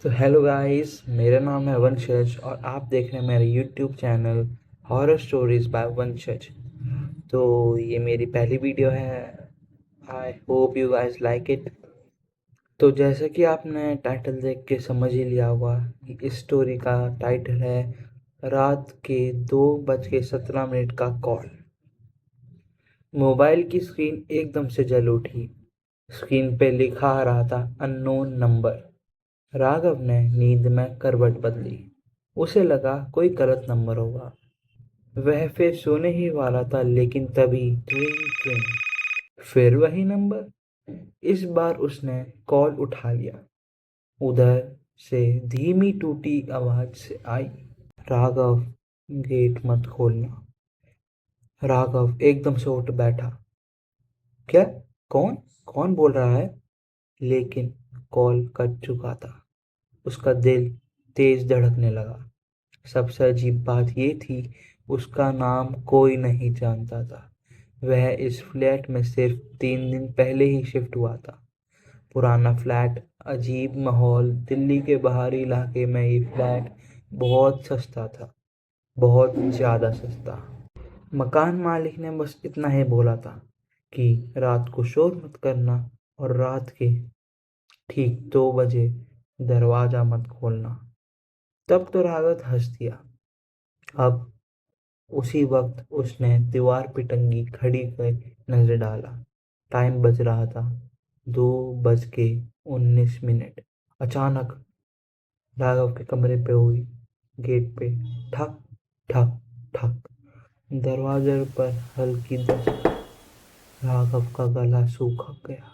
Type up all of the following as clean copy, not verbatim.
तो hello guys, मेरा नाम है वंशज और आप देख रहे हैं मेरे YouTube channel horror stories bye वंशज। तो ये मेरी पहली वीडियो है। I hope you guys like it. तो जैसा कि आपने टाइटल देख के समझ ही लिया होगा कि इस स्टोरी का टाइटल है रात के 2:17 का कॉल। मोबाइल की स्क्रीन एकदम से जल उठी। स्क्रीन पे लिखा आ रहा था अननोन नंबर। राघव ने नींद में करवट बदली। उसे लगा कोई गलत नंबर होगा। वह फिर सोने ही वाला था, लेकिन तभी ट्रिंग ट्रिंग, फिर वही नंबर। इस बार उसने कॉल उठा लिया। उधर से धीमी टूटी आवाज से आई, राघव, गेट मत खोलना। राघव एकदम से उठ बैठा। क्या? कौन कौन बोल रहा है? लेकिन कॉल कट चुका था। उसका दिल तेज धड़कने लगा। सबसे अजीब बात ये थी, उसका नाम कोई नहीं जानता था। वह इस फ्लैट में सिर्फ 3 दिन पहले ही शिफ्ट हुआ था। पुराना फ्लैट, अजीब माहौल। दिल्ली के बाहरी इलाके में ये फ्लैट बहुत सस्ता था, बहुत ज़्यादा सस्ता। मकान मालिक ने बस इतना ही बोला था कि रात को शोर मत करना और रात के ठीक 2 बजे दरवाज़ा मत खोलना। तब तो राहत हंस दिया। अब उसी वक्त उसने दीवार पे टंगी घड़ी पे नजर डाला। टाइम बज रहा था 2:19। अचानक राघव के कमरे पे हुई गेट पे ठक ठक ठक। दरवाजे पर हल्की दस्तक। राघव का गला सूखा गया।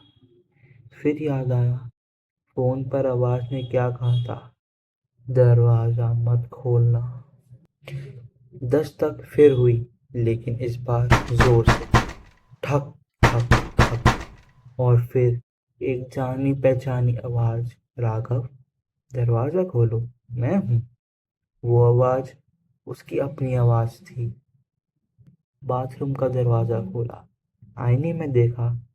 फिर याद आया, फोन पर आवाज ने क्या कहा था, दरवाजा मत खोलना। दस्तक फिर हुई, लेकिन इस बार जोर से। ठक ठक ठक। और फिर एक जानी पहचानी आवाज, राघव, दरवाजा खोलो, मैं हूं। वो आवाज उसकी अपनी आवाज थी। बाथरूम का दरवाजा खोला। आईने में देखा,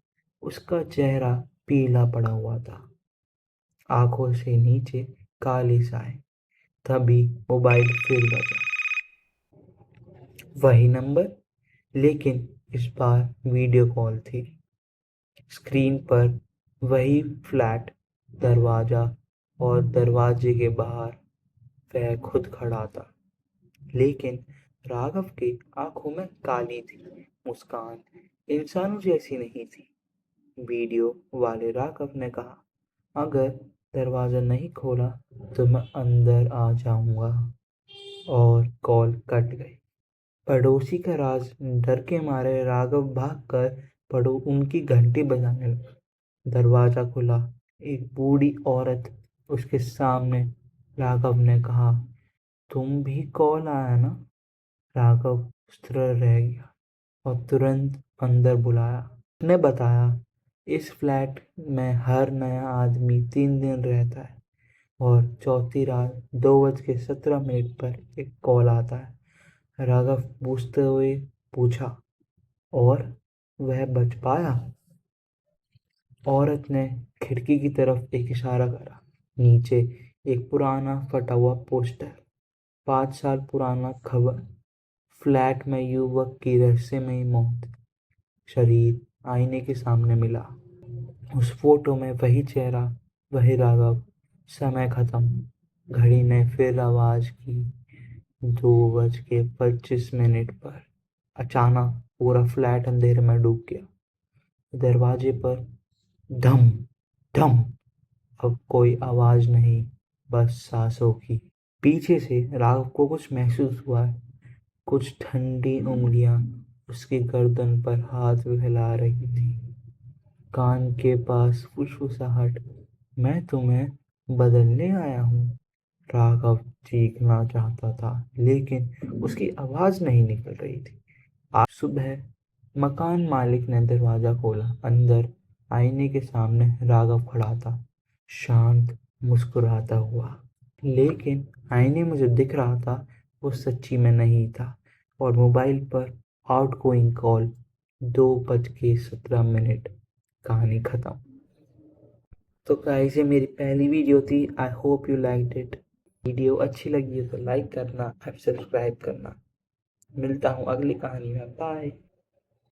उसका चेहरा पीला पड़ा हुआ था, आंखों से नीचे काली साए। तभी मोबाइल फिर बजा। वही नंबर, लेकिन इस बार वीडियो कॉल थी। स्क्रीन पर वही फ्लैट दरवाजा, और दरवाजे के बाहर वह खुद खड़ा था। लेकिन राघव की आंखों में काली थी। मुस्कान इंसानों जैसी नहीं थी। वीडियो वाले राघव ने कहा, अगर दरवाजा नहीं खोला तो मैं अंदर आ जाऊंगा। और कॉल कट गई। पड़ोसी का राज। डर के मारे राघव भागकर पड़ो उनकी घंटी बजाने लगा। दरवाजा खुला। एक बूढ़ी औरत उसके सामने। राघव ने कहा, तुम भी कॉल आया ना? राघव स्थिर रह गया और तुरंत अंदर बुलाया। उसने बताया, इस फ्लैट में हर नया आदमी 3 दिन रहता है और चौथी रात 2:17 पर एक कॉल आता है। राघव पूछते हुए पूछा, और वह बच पाया? औरत ने खिड़की की तरफ एक इशारा करा। नीचे एक पुराना फटा हुआ पोस्टर। 5 साल पुराना खबर। फ्लैट में युवक की रहस्यमयी मौत। शरीर आईने के सामने मिला। उस फोटो में वही चेहरा, वही राघव। समय खत्म। घड़ी ने फिर आवाज की, 2:25 पर। अचानक पूरा फ्लैट अंधेरे में डूब गया। दरवाजे पर धम धम। अब कोई आवाज नहीं, बस सांसों की। पीछे से राघव को कुछ महसूस हुआ। कुछ ठंडी उंगलियां उसकी गर्दन पर हाथ फैला रही थी। कान के पास फुसफुसाहट, मैं तुम्हें बदलने आया हूँ। राघव चीखना चाहता था, लेकिन उसकी आवाज नहीं निकल रही थी। आज सुबह मकान मालिक ने दरवाजा खोला। अंदर आईने के सामने राघव खड़ा था, शांत, मुस्कुराता हुआ। लेकिन आईने में जो दिख रहा था वो सच्ची में नहीं था। और मोबाइल पर आउटगोइंग कॉल, 2:17। कहानी खत्म। तो गाइस ये मेरी पहली वीडियो थी। I hope you liked it. Video अच्छी लगी हो तो लाइक करना और सब्सक्राइब करना। मिलता हूँ अगली कहानी में। बाय।